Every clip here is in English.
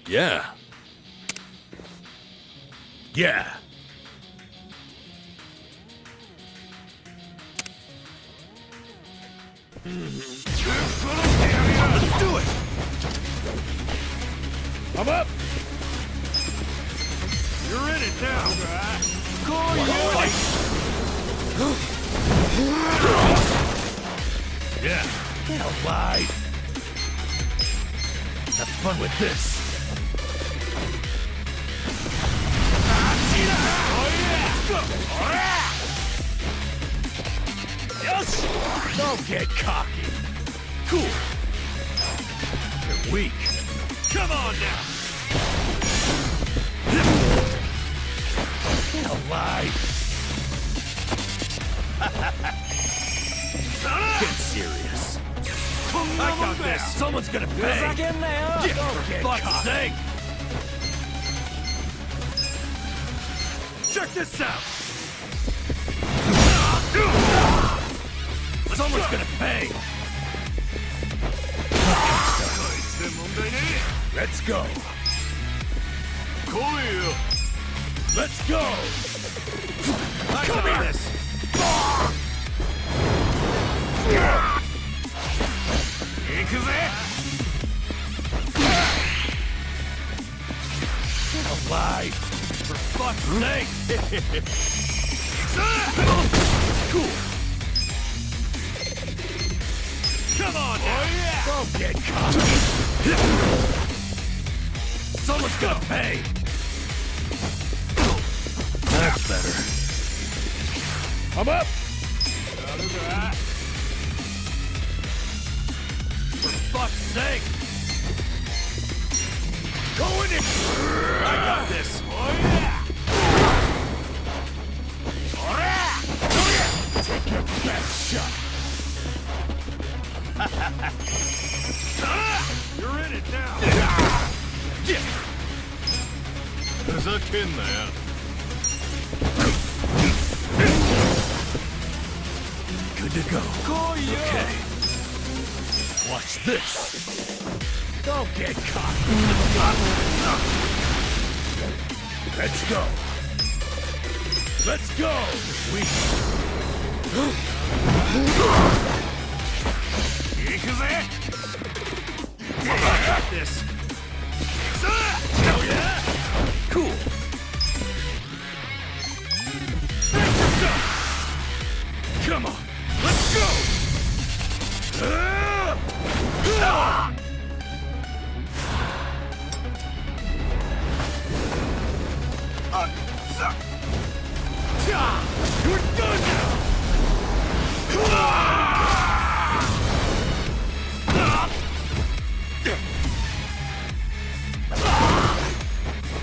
Yeah. Yeah. Let's do it. I'm up. You're in it now. Go fight. Yeah. Get alive. Have fun with this. Yes! Don't get cocky. Cool. You're weak. Come on now. Get alive. Get serious. I got this. Someone's gonna pay. Yeah, for fuck's sake. Check this out. Someone's gonna pay. Let's go. Let's go. I got this. Get alive. For fuck's sake. Cool. Come on now! Oh, yeah. Don't get caught! Someone's gonna pay! That's better. I'm up! For fuck's sake! Go in it! I got this! Oh yeah! Take your best shot! You're in it now! There's a kin there. Good to go. Okay. Watch this. Don't get caught. Let's go. Let's go. I got this. Hell yeah! Cool. Come on, let's go. You're done now.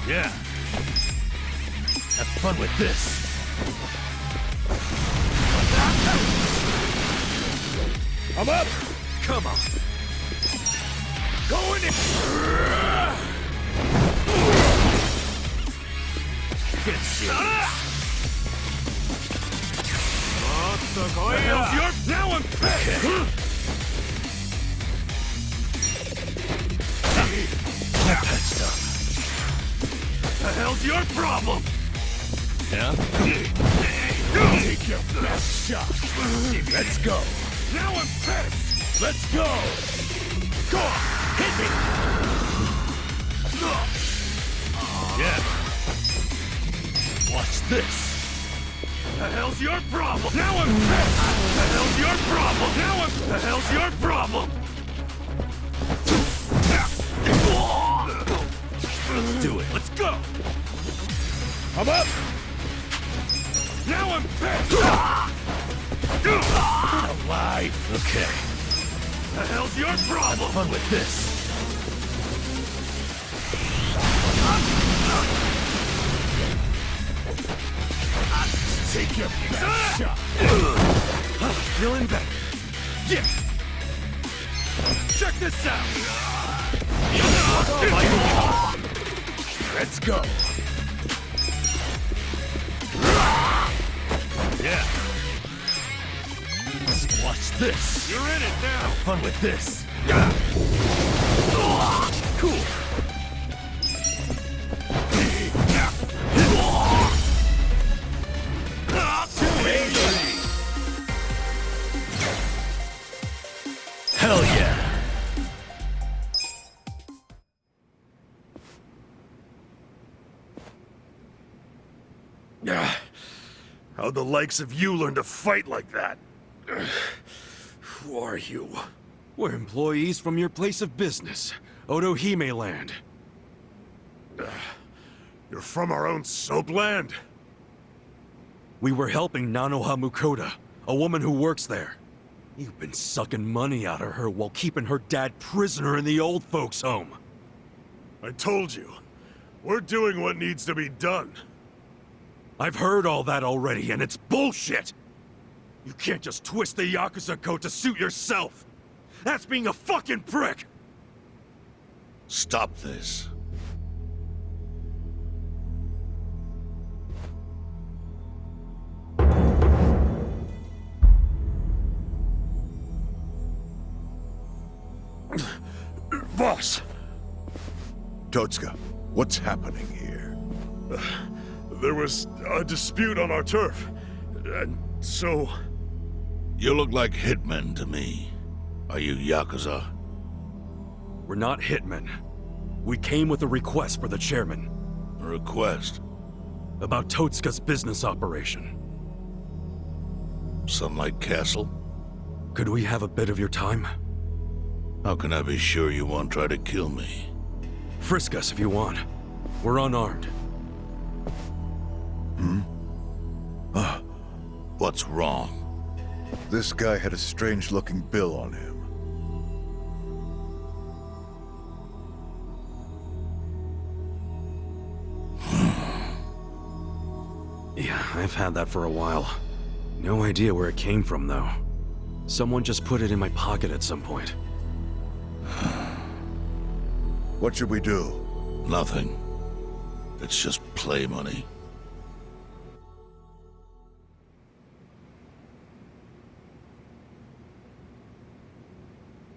Yeah. Have fun with this. I'm up. Come on. Go in it. Get serious. The hell's your... Now I'm pissed. That stuff. The hell's your problem? Yeah? Take your best shot. Let's go. Now I'm pissed. Let's go. Go on. Hit me. Yeah. Watch this. The hell's your problem? Now I'm pissed. The hell's your problem? Now I'm... The hell's your problem? Let's do it. Let's go. I'm up. Now I'm pissed. Get alive. Okay. The hell's your problem? Have fun with this. Take your best shot. Feeling better. Yeah. Check this out. Let's go. this. You're in it now. Have fun with this. Cool. Hell yeah. How'd the likes of you learn to fight like that? Who are you? We're employees from your place of business, Otohime Land. You're from our own soap land? We were helping Nanoha Mukoda, a woman who works there. You've been sucking money out of her while keeping her dad prisoner in the old folks' home. I told you, we're doing what needs to be done. I've heard all that already, and it's bullshit! You can't just twist the Yakuza code to suit yourself! That's being a fucking prick! Stop this. Boss! Totsuka, what's happening here? There was a dispute on our turf, and so... You look like hitmen to me. Are you Yakuza? We're not hitmen. We came with a request for the chairman. A request? About Totsuka's business operation. Sunlight Castle? Could we have a bit of your time? How can I be sure you won't try to kill me? Frisk us if you want. We're unarmed. What's wrong? This guy had a strange-looking bill on him. Yeah, I've had that for a while. No idea where it came from, though. Someone just put it in my pocket at some point. What should we do? Nothing. It's just play money.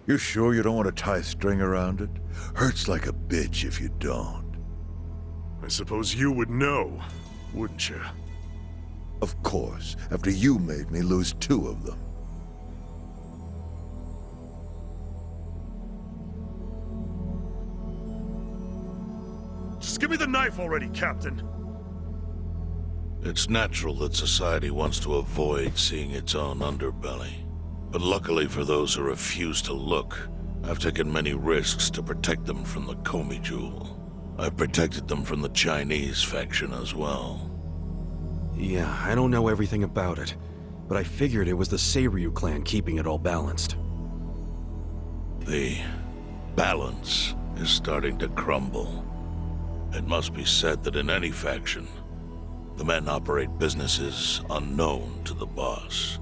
You sure you don't want to tie a string around it? Hurts like a bitch if you don't. I suppose you would know, wouldn't you? Of course, after you made me lose 2 of them. Just give me the knife already, Captain. It's natural that society wants to avoid seeing its own underbelly. But luckily for those who refuse to look, I've taken many risks to protect them from the Komi Jewel. I've protected them from the Chinese faction as well. Yeah, I don't know everything about it, but I figured it was the Seiryu clan keeping it all balanced. The balance is starting to crumble. It must be said that in any faction, the men operate businesses unknown to the boss.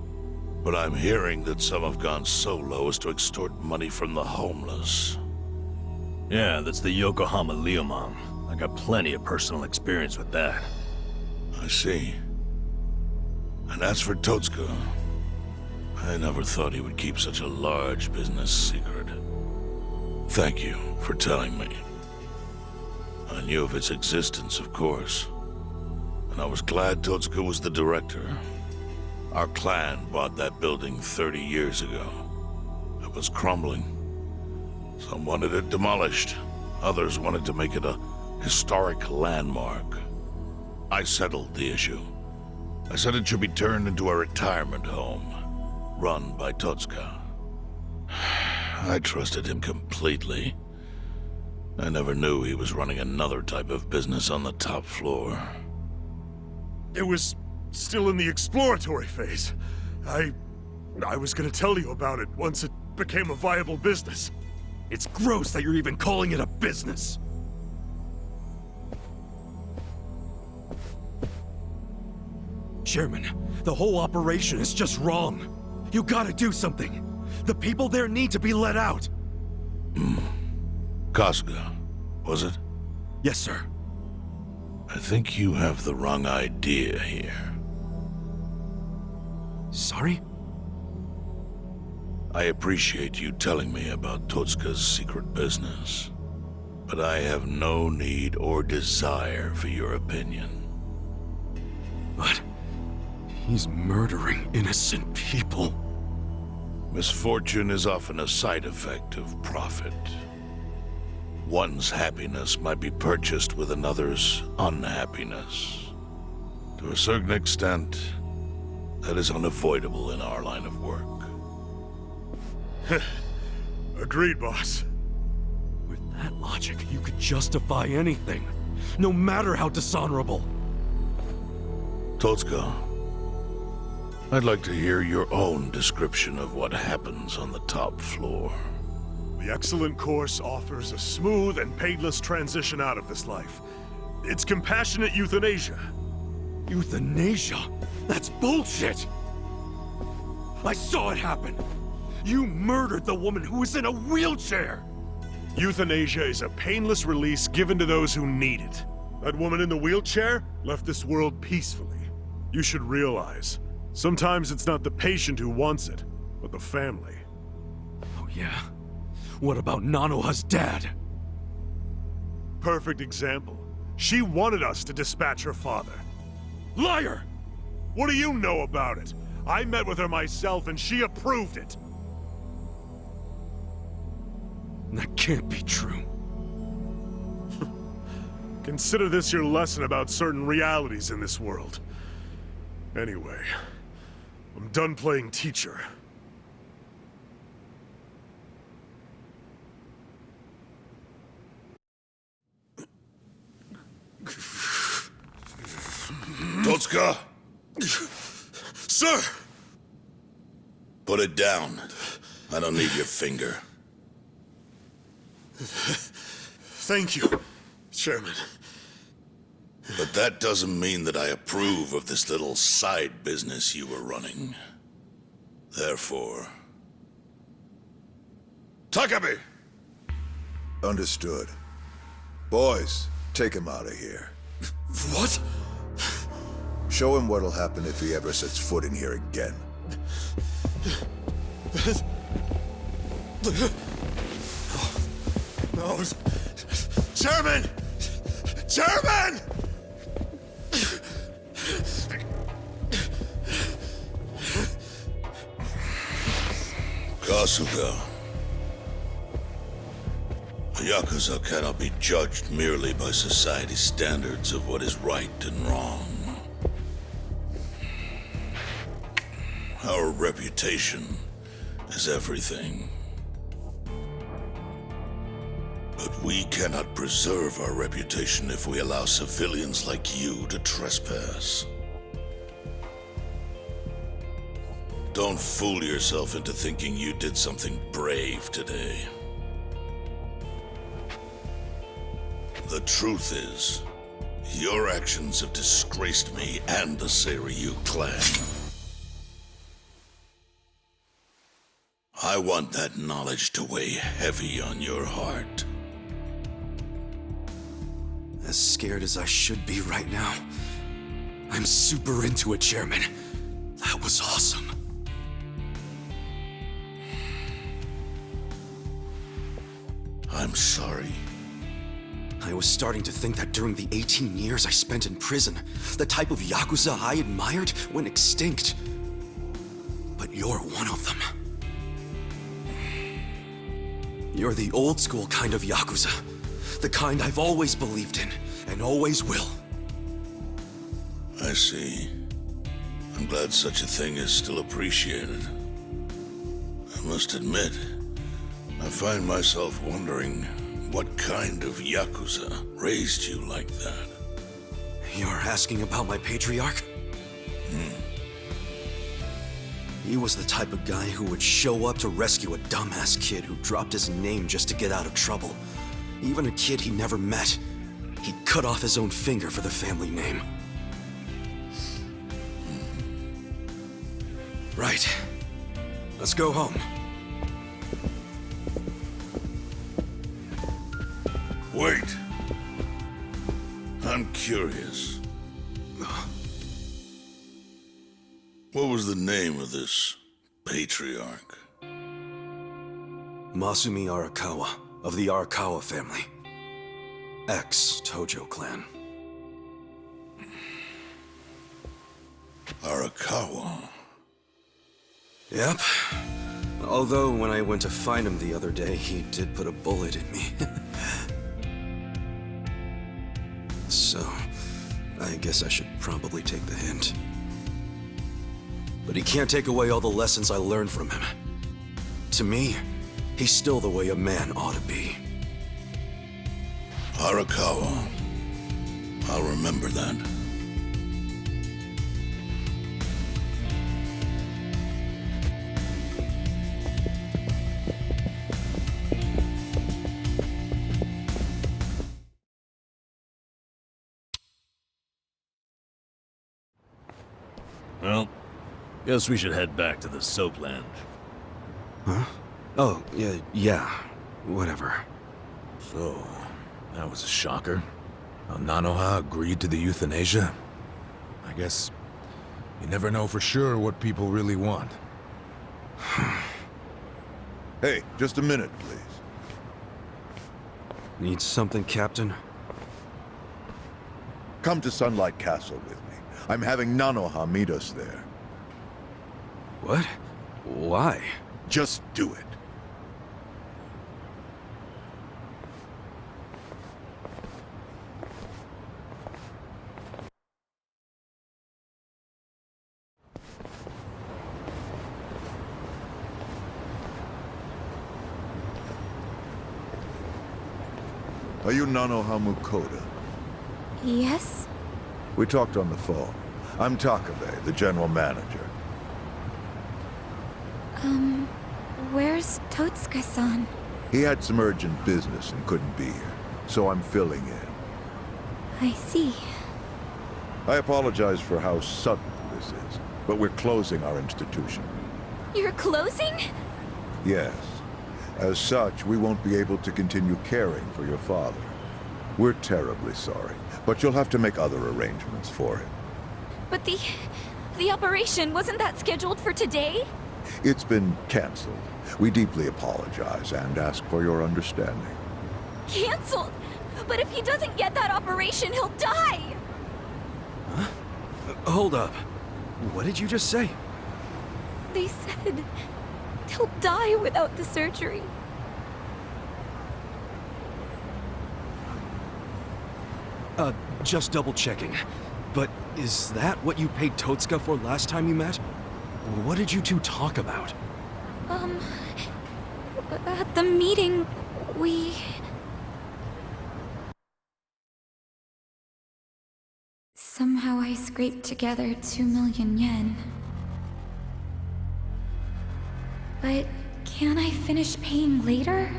But I'm hearing that some have gone so low as to extort money from the homeless. Yeah, that's the Yokohama Leomom. I got plenty of personal experience with that. I see. And as for Totsuka, I never thought he would keep such a large business secret. Thank you for telling me. I knew of its existence, of course. And I was glad Totsuka was the director. Our clan bought that building 30 years ago. It was crumbling. Some wanted it demolished. Others wanted to make it a historic landmark. I settled the issue. I said it should be turned into a retirement home, run by Totsuka. I trusted him completely. I never knew he was running another type of business on the top floor. It was still in the exploratory phase. I was gonna tell you about it once it became a viable business. It's gross that you're even calling it a business! Chairman, the whole operation is just wrong. You gotta do something. The people there need to be let out. Kasuga, was it? Yes, sir. I think you have the wrong idea here. Sorry? I appreciate you telling me about Totsuka's secret business, but I have no need or desire for your opinion. But he's murdering innocent people. Misfortune is often a side effect of profit. One's happiness might be purchased with another's unhappiness. To a certain extent, that is unavoidable in our line of work. Agreed, boss. With that logic, you could justify anything, no matter how dishonorable. Totsuka, I'd like to hear your own description of what happens on the top floor. The excellent course offers a smooth and painless transition out of this life. It's compassionate euthanasia. Euthanasia? That's bullshit! I saw it happen! You murdered the woman who was in a wheelchair! Euthanasia is a painless release given to those who need it. That woman in the wheelchair left this world peacefully. You should realize, sometimes it's not the patient who wants it, but the family. Oh yeah? What about Nanoha's dad? Perfect example. She wanted us to dispatch her father. Liar! What do you know about it? I met with her myself and she approved it. That can't be true. Consider this your lesson about certain realities in this world. Anyway, I'm done playing teacher. Totsuka! Sir! Put it down. I don't need your finger. Thank you, Chairman. But that doesn't mean that I approve of this little side business you were running. Therefore... Takebe! Understood. Boys, take him out of here. What? Show him what'll happen if he ever sets foot in here again. No. Chairman! Chairman! Kasuga. A Yakuza cannot be judged merely by society's standards of what is right and wrong. Our reputation is everything. But we cannot preserve our reputation if we allow civilians like you to trespass. Don't fool yourself into thinking you did something brave today. The truth is, your actions have disgraced me and the Seiryu clan. I want that knowledge to weigh heavy on your heart. As scared as I should be right now, I'm super into it, Chairman. That was awesome. I'm sorry. I was starting to think that during the 18 years I spent in prison, the type of Yakuza I admired went extinct. But you're one of them. You're the old school kind of Yakuza. The kind I've always believed in, and always will. I see. I'm glad such a thing is still appreciated. I must admit, I find myself wondering what kind of Yakuza raised you like that. You're asking about my patriarch? He was the type of guy who would show up to rescue a dumbass kid who dropped his name just to get out of trouble. Even a kid he never met. He'd cut off his own finger for the family name. Right. Let's go home. Wait. I'm curious. What was the name of this patriarch? Masumi Arakawa, of the Arakawa family. Ex-Tojo clan. Arakawa. Yep. Although when I went to find him the other day, he did put a bullet in me. So, I guess I should probably take the hint. But he can't take away all the lessons I learned from him. To me, he's still the way a man ought to be. Arakawa. I'll remember that. Well, guess we should head back to the soapland. Huh? Oh, yeah. Whatever. So, that was a shocker. Nanoha agreed to the euthanasia. I guess you never know for sure what people really want. Hey, just a minute, please. Need something, Captain? Come to Sunlight Castle with me. I'm having Nanoha meet us there. What? Why? Just do it. Are you Nanoha Mukoda? Yes? We talked on the phone. I'm Takabe, the general manager. Where's Totsuka-san? He had some urgent business and couldn't be here, so I'm filling in. I see. I apologize for how sudden this is, but we're closing our institution. You're closing? Yes. As such, we won't be able to continue caring for your father. We're terribly sorry, but you'll have to make other arrangements for him. But the operation, wasn't that scheduled for today? It's been canceled. We deeply apologize and ask for your understanding. Cancelled? But if he doesn't get that operation, he'll die! Huh? Hold up. What did you just say? They said he'll die without the surgery. Just double checking. But is that what you paid Totsuka for last time you met? What did you two talk about? At the meeting, we... Somehow I scraped together 2 million yen. But can't I finish paying later?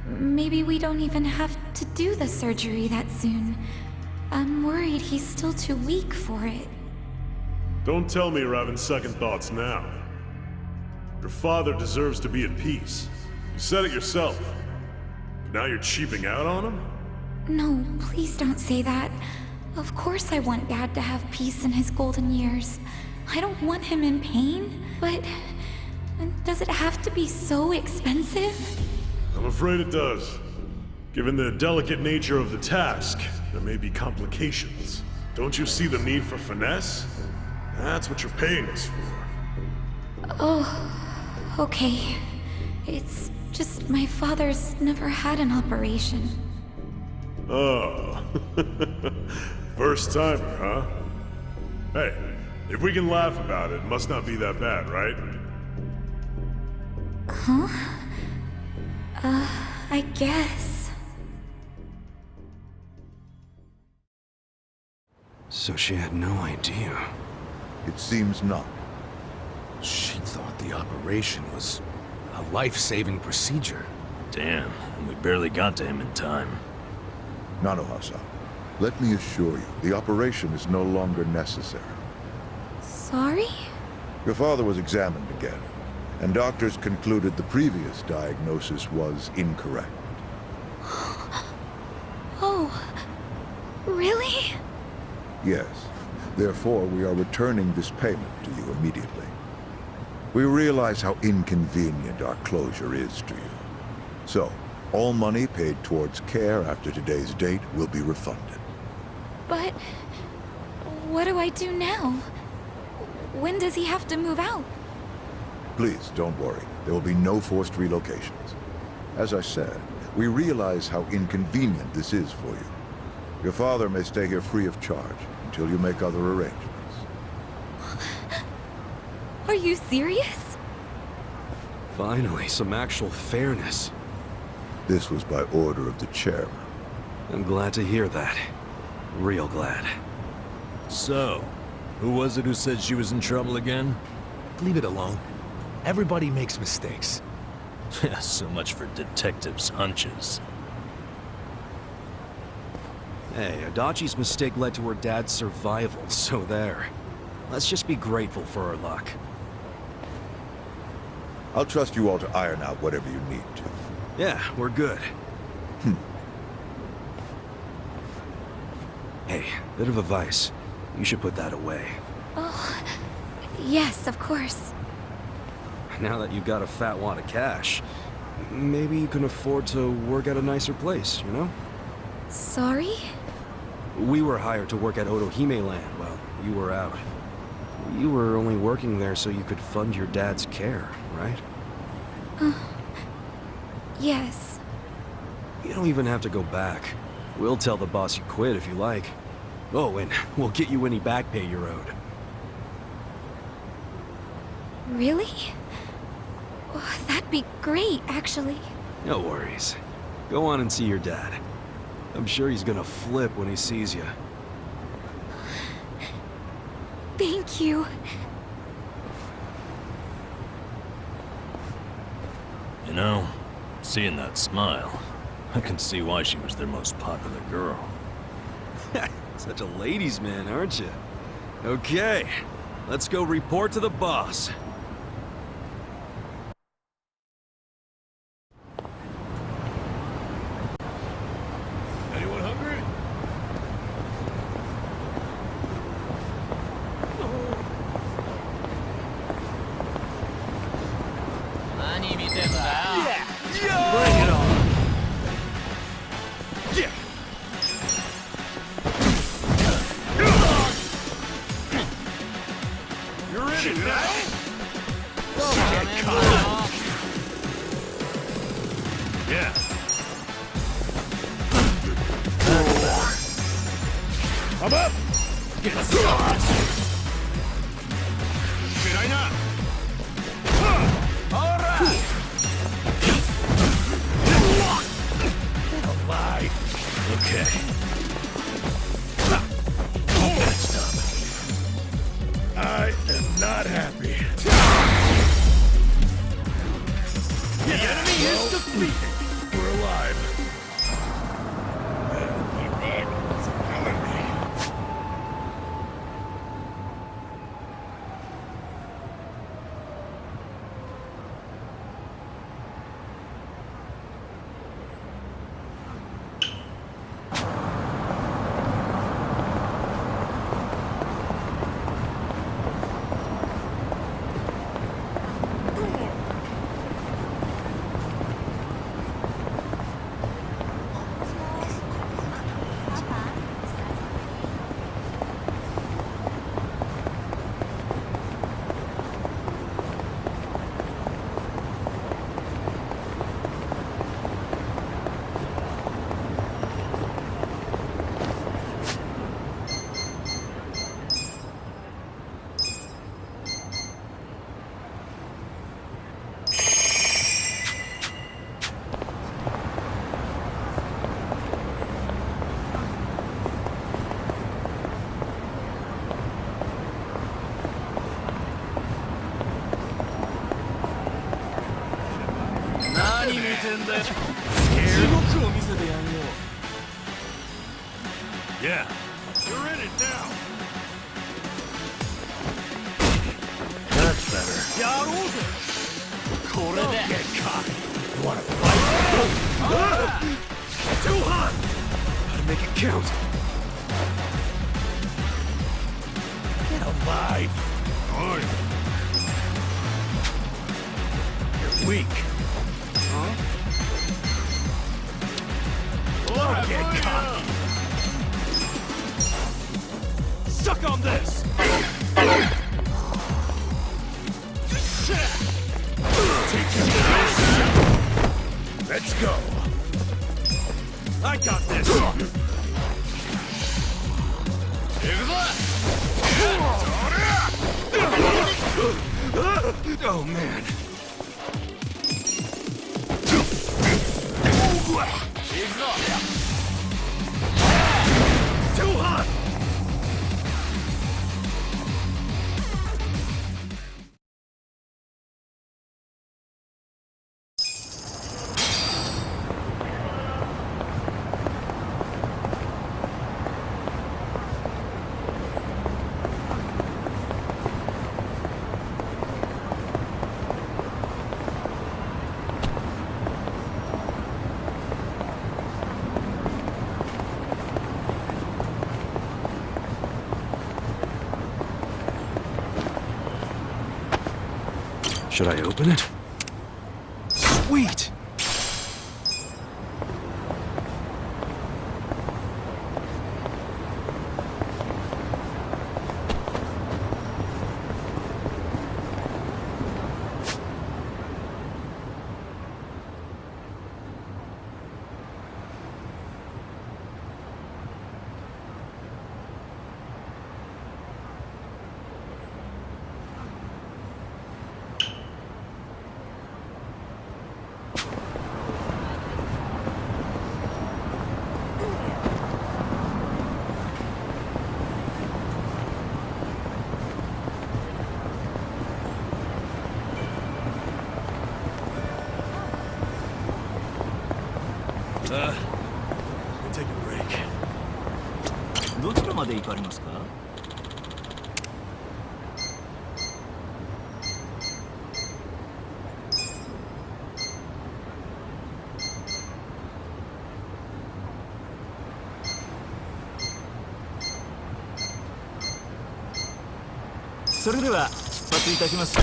Maybe we don't even have to do the surgery that soon. I'm worried he's still too weak for it. Don't tell me you're having second thoughts now. Your father deserves to be at peace. You said it yourself. Now you're cheaping out on him? No, please don't say that. Of course I want Dad to have peace in his golden years. I don't want him in pain, but... does it have to be so expensive? I'm afraid it does. Given the delicate nature of the task, there may be complications. Don't you see the need for finesse? That's what you're paying us for. Oh, okay. It's just my father's never had an operation. Oh. First timer, huh? Hey, if we can laugh about it, it must not be that bad, right? Huh? I guess. So she had no idea. It seems not. She thought the operation was a life-saving procedure. Damn, and we barely got to him in time. Nanoha-san, let me assure you, the operation is no longer necessary. Sorry? Your father was examined again, and doctors concluded the previous diagnosis was incorrect. Oh, really? Yes. Therefore, we are returning this payment to you immediately. We realize how inconvenient our closure is to you. So, all money paid towards care after today's date will be refunded. But what do I do now? When does he have to move out? Please, don't worry. There will be no forced relocations. As I said, we realize how inconvenient this is for you. Your father may stay here free of charge until you make other arrangements. Are you serious? Finally, some actual fairness. This was by order of the chairman. I'm glad to hear that. Real glad. So, who was it who said she was in trouble again? Leave it alone. Everybody makes mistakes. Yeah, so much for detectives' hunches. Hey, Adachi's mistake led to her dad's survival, so there. Let's just be grateful for our luck. I'll trust you all to iron out whatever you need to. Yeah, we're good. Hey, bit of advice. You should put that away. Oh, yes, of course. Now that you've got a fat wad of cash, maybe you can afford to work at a nicer place, you know? Sorry? We were hired to work at Otohime Land while you were out. You were only working there so you could fund your dad's care, right? Yes. You don't even have to go back. We'll tell the boss you quit if you like. Oh, and we'll get you any back pay you're owed. Really? Oh, that'd be great, actually. No worries. Go on and see your dad. I'm sure he's gonna flip when he sees you. Thank you. You know, seeing that smile, I can see why she was their most popular girl. Such a ladies' man, aren't you? Okay, let's go report to the boss. Anyone hungry? Bring it on. Yeah. You're in it now? Get caught. Yeah. I'm up! Get sauce. Alright! Alive! Okay. I am not happy. The enemy is defeated! We're alive. Yeah. You're in it now! That's better. Don't get caught! You wanna fight? Too hot! Gotta make it count. Get alive! You're weak. Don't get cocky. Suck on this. Let's go. I got this. Oh man. Too hot. Should I open it? Sweet! Take a break. どちらまで行かれますか？それでは出発いたします。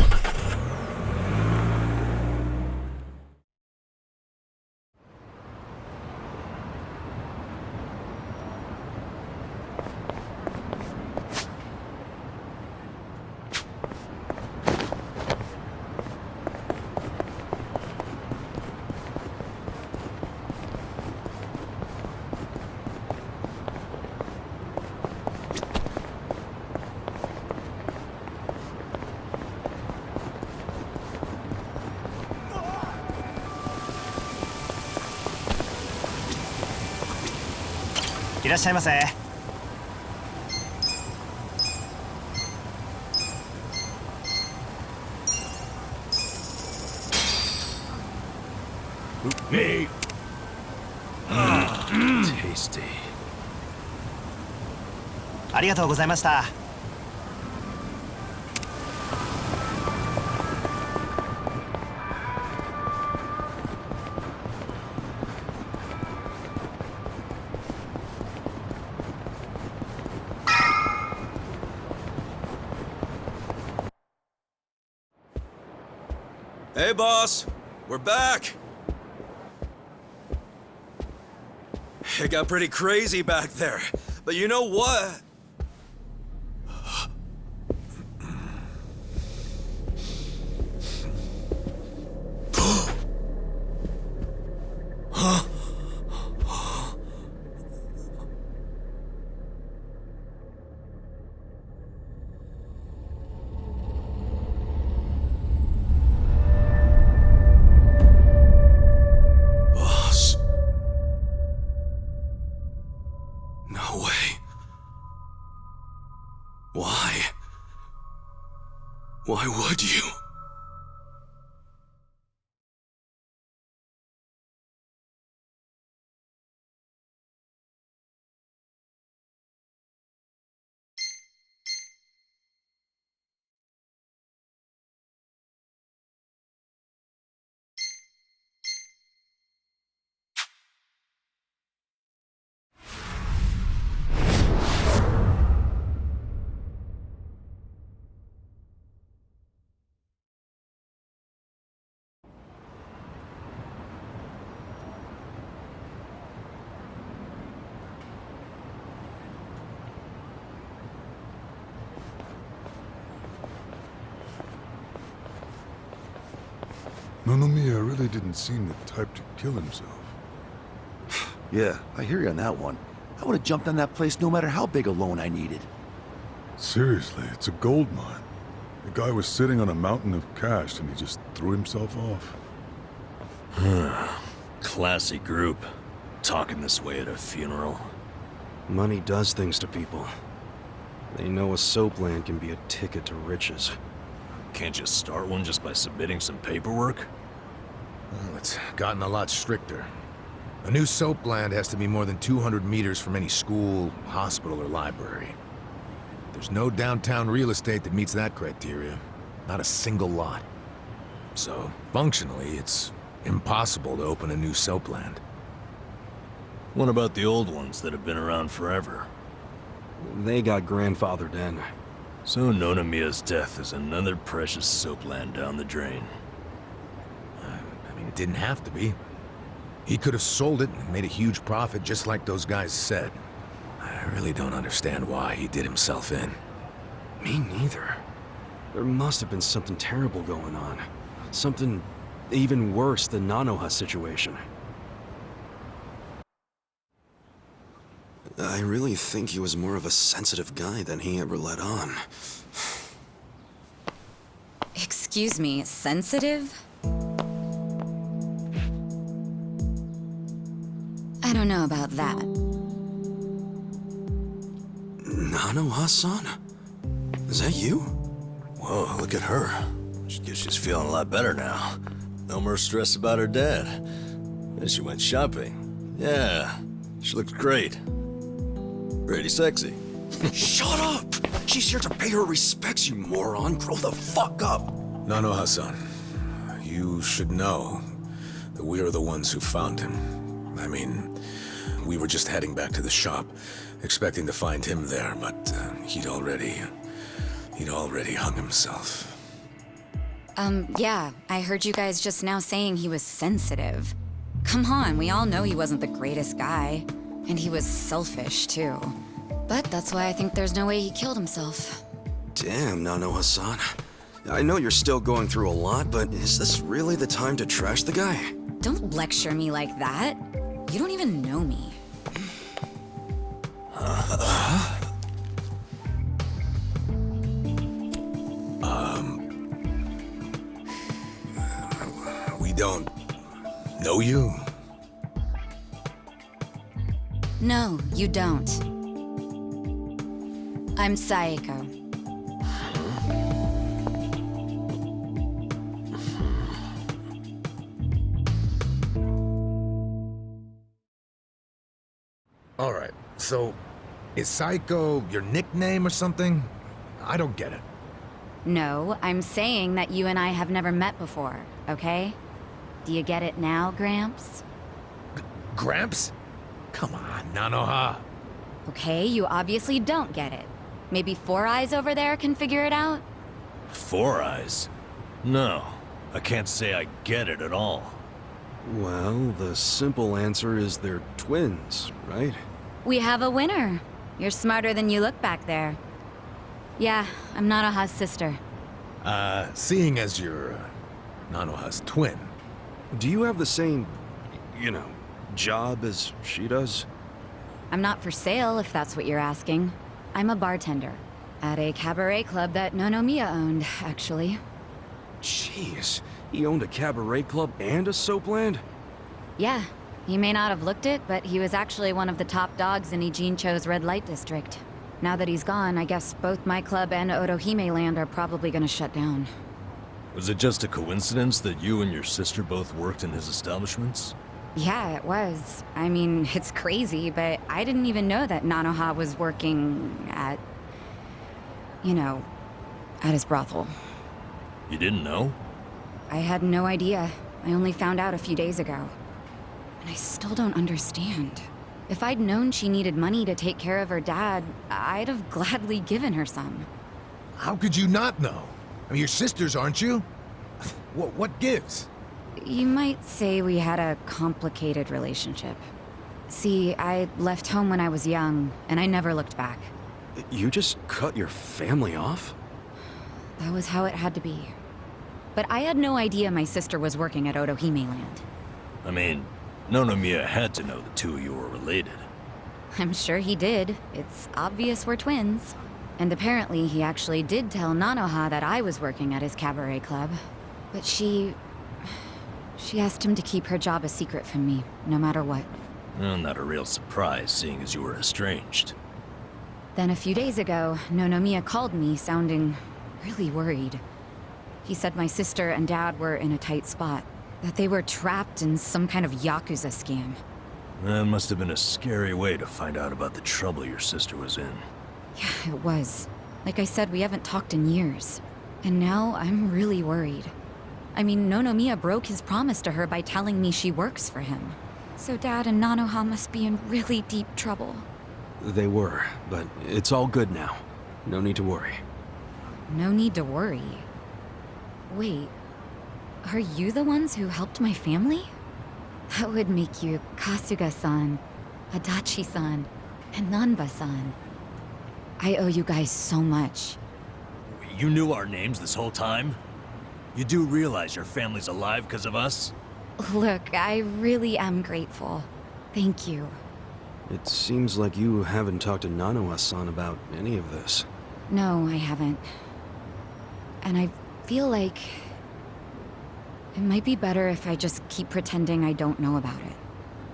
いらっしゃいませ。Me. Tasty. ありがとうございました。Hey, boss. We're back. It got pretty crazy back there. But you know what? No way. Why? Why would you? Nonomiya really didn't seem the type to kill himself. Yeah, I hear you on that one. I would have jumped on that place no matter how big a loan I needed. Seriously, it's a gold mine. The guy was sitting on a mountain of cash and he just threw himself off. Classy group. Talking this way at a funeral. Money does things to people. They know a soap land can be a ticket to riches. Can't you start one just by submitting some paperwork? Well, it's gotten a lot stricter. A new soap land has to be more than 200 meters from any school, hospital, or library. There's no downtown real estate that meets that criteria. Not a single lot. So, functionally, it's impossible to open a new soap land. What about the old ones that have been around forever? They got grandfathered in. So Nonomiya's death is another precious soap land down the drain. I mean, it didn't have to be. He could have sold it and made a huge profit just like those guys said. I really don't understand why he did himself in. Me neither. There must have been something terrible going on. Something even worse than Nanoha's situation. I really think he was more of a sensitive guy than he ever let on. Excuse me, sensitive? I don't know about that. Nanoha-san? Is that you? Whoa, look at her. She's feeling a lot better now. No more stress about her dad. And she went shopping. Yeah, she looks great. Pretty sexy. Shut up! She's here to pay her respects, you moron. Grow the fuck up! Nanoha-san, you should know that we are the ones who found him. I mean, we were just heading back to the shop, expecting to find him there, but he'd already hung himself. Yeah, I heard you guys just now saying he was sensitive. Come on, we all know he wasn't the greatest guy. And he was selfish, too. But that's why I think there's no way he killed himself. Damn, Nanoha-san. I know you're still going through a lot, but is this really the time to trash the guy? Don't lecture me like that. You don't even know me. We don't know you? No, you don't. I'm Saeko. Alright, so is Saeko your nickname or something? I don't get it. No, I'm saying that you and I have never met before, okay? Do you get it now, Gramps? Gramps? Come on, Nanoha. Okay, you obviously don't get it. Maybe Four Eyes over there can figure it out? Four Eyes? No, I can't say I get it at all. Well, the simple answer is they're twins, right? We have a winner. You're smarter than you look back there. Yeah, I'm Nanoha's sister. Seeing as you're Nanoha's twin. Do you have the same, job as she does? I'm not for sale, if that's what you're asking. I'm a bartender. At a cabaret club that Nonomiya owned, actually. Jeez, he owned a cabaret club and a soap land? Yeah, he may not have looked it, but he was actually one of the top dogs in Ijincho's red light district. Now that he's gone, I guess both my club and Otohime land are probably gonna shut down. Was it just a coincidence that you and your sister both worked in his establishments? Yeah, it was. I mean, it's crazy, but I didn't even know that Nanoha was working at... at his brothel. You didn't know? I had no idea. I only found out a few days ago. And I still don't understand. If I'd known she needed money to take care of her dad, I'd have gladly given her some. How could you not know? I mean, you're sisters, aren't you? What gives? You might say we had a complicated relationship. See, I left home when I was young, and I never looked back. You just cut your family off? That was how it had to be. But I had no idea my sister was working at Otohime Land. I mean, Nonomiya had to know the two of you were related. I'm sure he did. It's obvious we're twins. And apparently he actually did tell Nanoha that I was working at his cabaret club. But she asked him to keep her job a secret from me, no matter what. Well, not a real surprise, seeing as you were estranged. Then a few days ago, Nonomiya called me, sounding really worried. He said my sister and dad were in a tight spot, that they were trapped in some kind of Yakuza scam. That must have been a scary way to find out about the trouble your sister was in. Yeah, it was. Like I said, we haven't talked in years. And now I'm really worried. I mean, Nonomiya broke his promise to her by telling me she works for him. So Dad and Nanoha must be in really deep trouble. They were, but it's all good now. No need to worry. No need to worry. Wait, are you the ones who helped my family? That would make you Kasuga-san, Adachi-san, and Nanba-san. I owe you guys so much. You knew our names this whole time? You do realize your family's alive because of us? Look, I really am grateful. Thank you. It seems like you haven't talked to Nanoha-san about any of this. No, I haven't. And I feel like it might be better if I just keep pretending I don't know about it.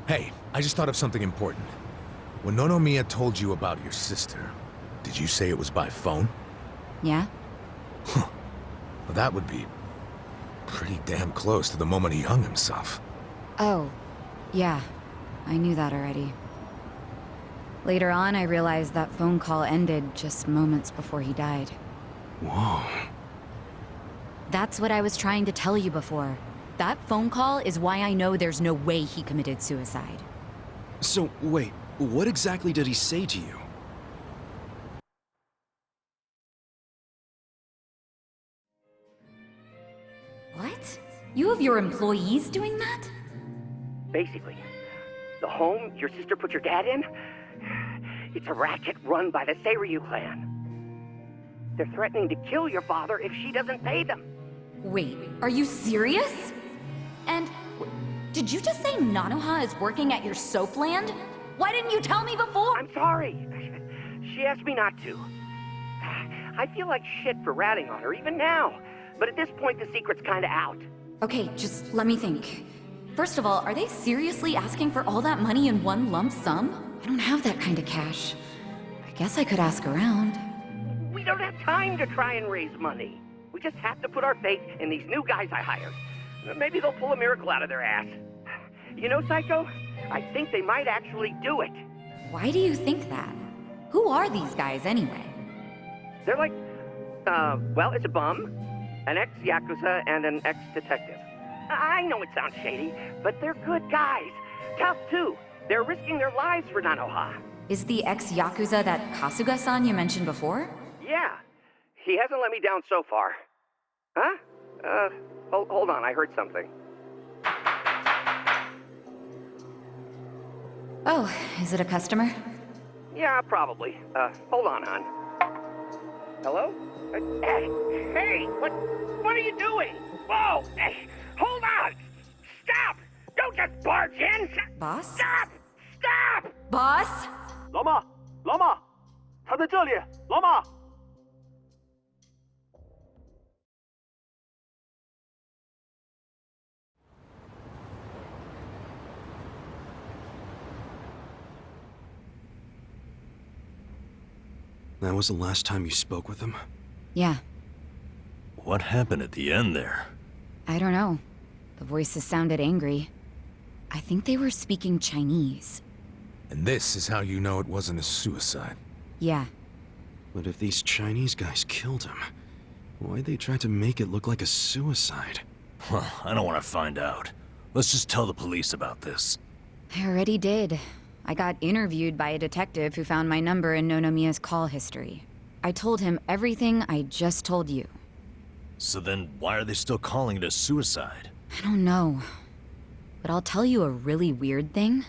Hey, I just thought of something important. When Nonomiya told you about your sister, did you say it was by phone? Yeah? Huh. Well, that would be pretty damn close to the moment he hung himself. Oh, yeah. I knew that already. Later on, I realized that phone call ended just moments before he died. Whoa. That's what I was trying to tell you before. That phone call is why I know there's no way he committed suicide. So, wait, what exactly did he say to you? What? You have your employees doing that? Basically, the home your sister put your dad in, it's a racket run by the Seiryu clan. They're threatening to kill your father if she doesn't pay them. Wait, are you serious? And did you just say Nanoha is working at your soap land? Why didn't you tell me before? I'm sorry. She asked me not to. I feel like shit for ratting on her even now. But at this point, the secret's kinda out. Okay, just let me think. First of all, are they seriously asking for all that money in one lump sum? I don't have that kind of cash. I guess I could ask around. We don't have time to try and raise money. We just have to put our faith in these new guys I hired. Maybe they'll pull a miracle out of their ass. You know, Psycho? I think they might actually do it. Why do you think that? Who are these guys anyway? They're like, well, it's a bum, an ex-Yakuza, and an ex-detective. I know it sounds shady, but they're good guys. Tough, too. They're risking their lives for Nanoha. Is the ex-Yakuza that Kasuga-san you mentioned before? Yeah. He hasn't let me down so far. Huh? Hold on, I heard something. Oh, is it a customer? Yeah, probably. Hold on, hon. Hello? Hey, what are you doing? Whoa! Hey, hold on! Stop! Don't just barge in! Boss? Stop! Stop! Boss? 老妈，老妈，他在这里，老妈。 That was the last time you spoke with him? Yeah. What happened at the end there? I don't know. The voices sounded angry. I think they were speaking Chinese. And this is how you know it wasn't a suicide. Yeah. But if these Chinese guys killed him, why'd they try to make it look like a suicide? Well, I don't want to find out. Let's just tell the police about this. I already did. I got interviewed by a detective who found my number in Nonomiya's call history. I told him everything I just told you. So then why are they still calling it a suicide? I don't know. But I'll tell you a really weird thing.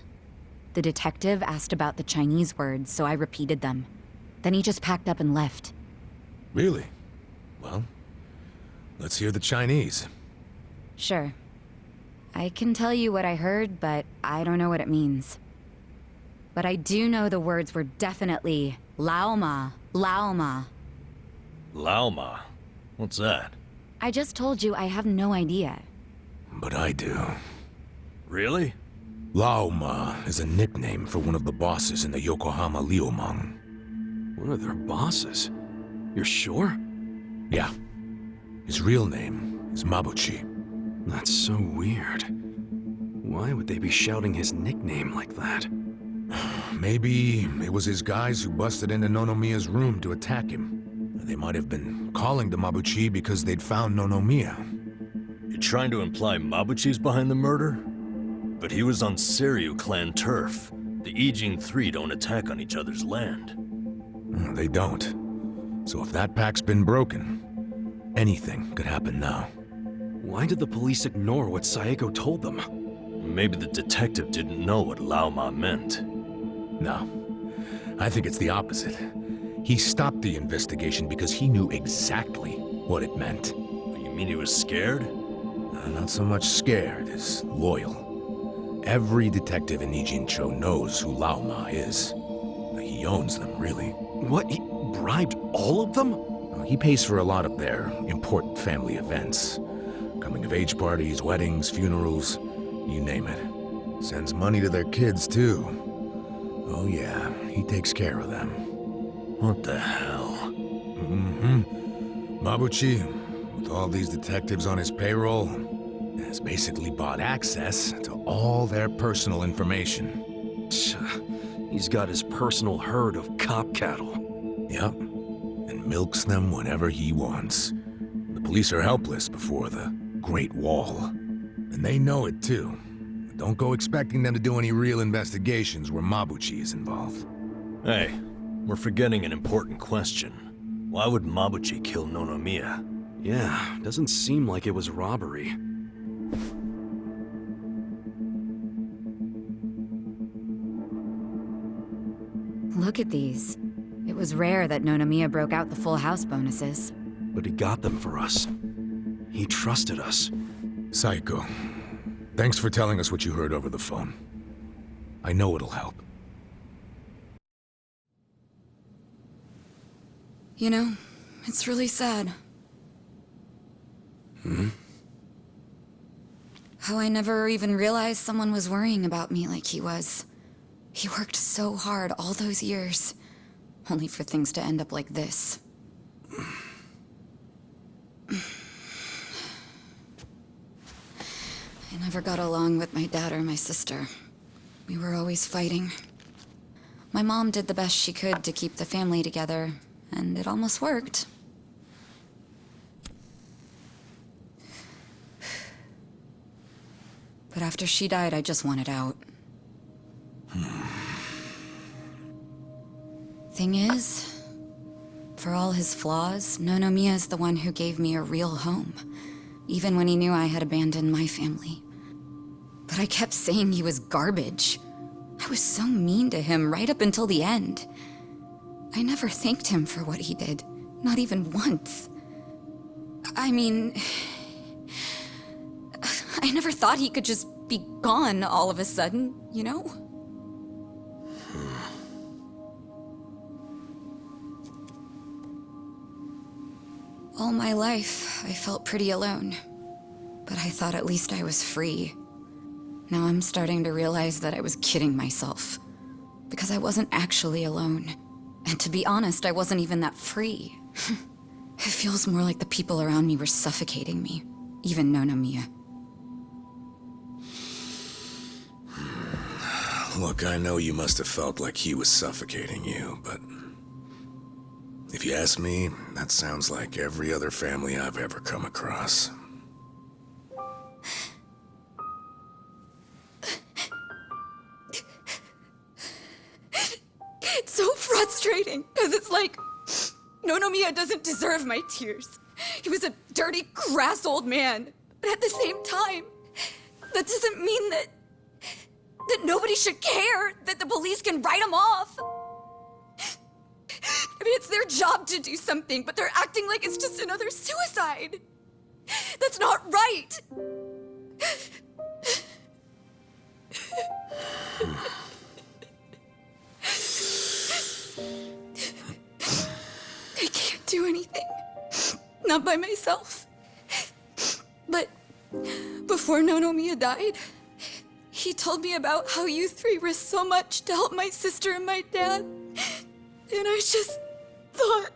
The detective asked about the Chinese words, so I repeated them. Then he just packed up and left. Really? Well, Let's hear the Chinese. Sure. I can tell you what I heard, but I don't know what it means. But I do know the words were definitely Laoma, Laoma. Laoma? What's that? I just told you I have no idea. But I do. Really? Laoma is a nickname for one of the bosses in the Yokohama Liumang. One of their bosses? You're sure? Yeah. His real name is Mabuchi. That's so weird. Why would they be shouting his nickname like that? Maybe it was his guys who busted into Nonomiya's room to attack him. They might have been calling to Mabuchi because they'd found Nonomiya. You're trying to imply Mabuchi's behind the murder? But he was on Seiryu clan turf. The Ijing Three don't attack on each other's land. They don't. So if that pact's been broken, anything could happen now. Why did the police ignore what Saeko told them? Maybe the detective didn't know what Laoma meant. No. I think it's the opposite. He stopped the investigation because he knew exactly what it meant. You mean he was scared? Not so much scared as loyal. Every detective in Nijincho knows who Laoma is. He owns them, really. What? He bribed all of them? He pays for a lot of their important family events. Coming-of-age parties, weddings, funerals, you name it. Sends money to their kids, too. Oh yeah, he takes care of them. What the hell? Mabuchi, with all these detectives on his payroll, has basically bought access to all their personal information. He's got his personal herd of cop cattle. Yep, and milks them whenever he wants. The police are helpless before the Great Wall. And they know it too. Don't go expecting them to do any real investigations where Mabuchi is involved. Hey, we're forgetting an important question. Why would Mabuchi kill Nonomiya? Yeah, doesn't seem like it was robbery. Look at these. It was rare that Nonomiya broke out the full house bonuses. But he got them for us. He trusted us. Saeko, thanks for telling us what you heard over the phone. I know it'll help. You know, it's really sad. How I never even realized someone was worrying about me like he was. He worked so hard all those years, only for things to end up like this. I never got along with my dad or my sister. We were always fighting. My mom did the best she could to keep the family together, and it almost worked. But after she died, I just wanted out. Thing is, for all his flaws, Nonomiya is the one who gave me a real home, even when he knew I had abandoned my family. But I kept saying he was garbage. I was so mean to him right up until the end. I never thanked him for what he did, not even once. I mean, I never thought he could just be gone all of a sudden, you know? All my life, I felt pretty alone. But I thought at least I was free. Now I'm starting to realize that I was kidding myself. Because I wasn't actually alone. And to be honest, I wasn't even that free. It feels more like the people around me were suffocating me. Even Nonomiya. Look, I know you must have felt like he was suffocating you, but... if you ask me, that sounds like every other family I've ever come across. It's so frustrating, because it's like... Nonomiya doesn't deserve my tears. He was a dirty, crass old man. But at the same time, that doesn't mean that nobody should care, that the police can write him off. I mean, it's their job to do something, but they're acting like it's just another suicide. That's not right! I can't do anything. Not by myself. But before Nonomiya died, he told me about how you three risked so much to help my sister and my dad. And I just thought...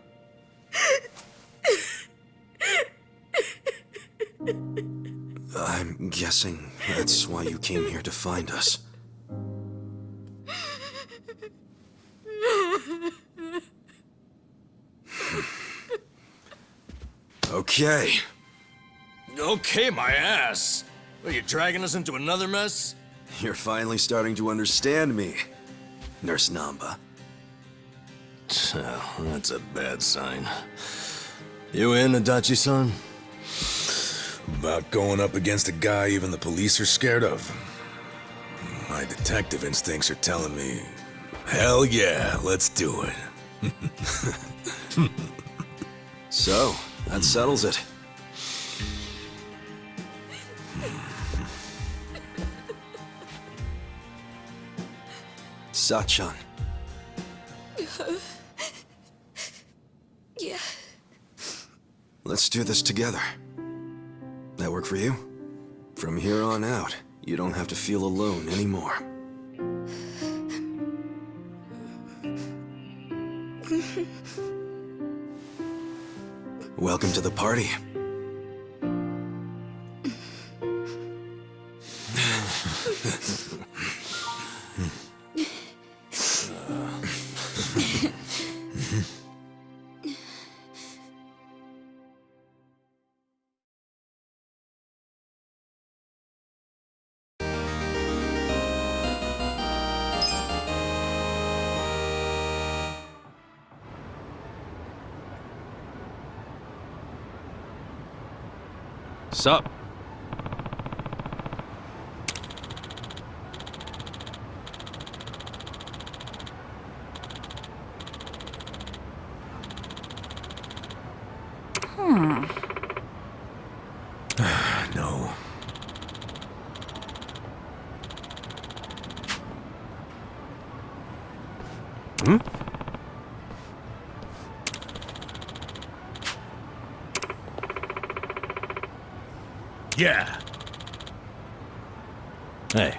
I'm guessing that's why you came here to find us. Okay. Okay, my ass. Are you dragging us into another mess? You're finally starting to understand me, Nurse Namba. Oh, that's a bad sign. You in, Adachi-san? About going up against a guy even the police are scared of. My detective instincts are telling me, hell yeah, let's do it. So, that settles it. Sachan. Yeah. Let's do this together. That work for you? From here on out, you don't have to feel alone anymore. Welcome to the party. Sup? No. Hmm? Yeah. Hey.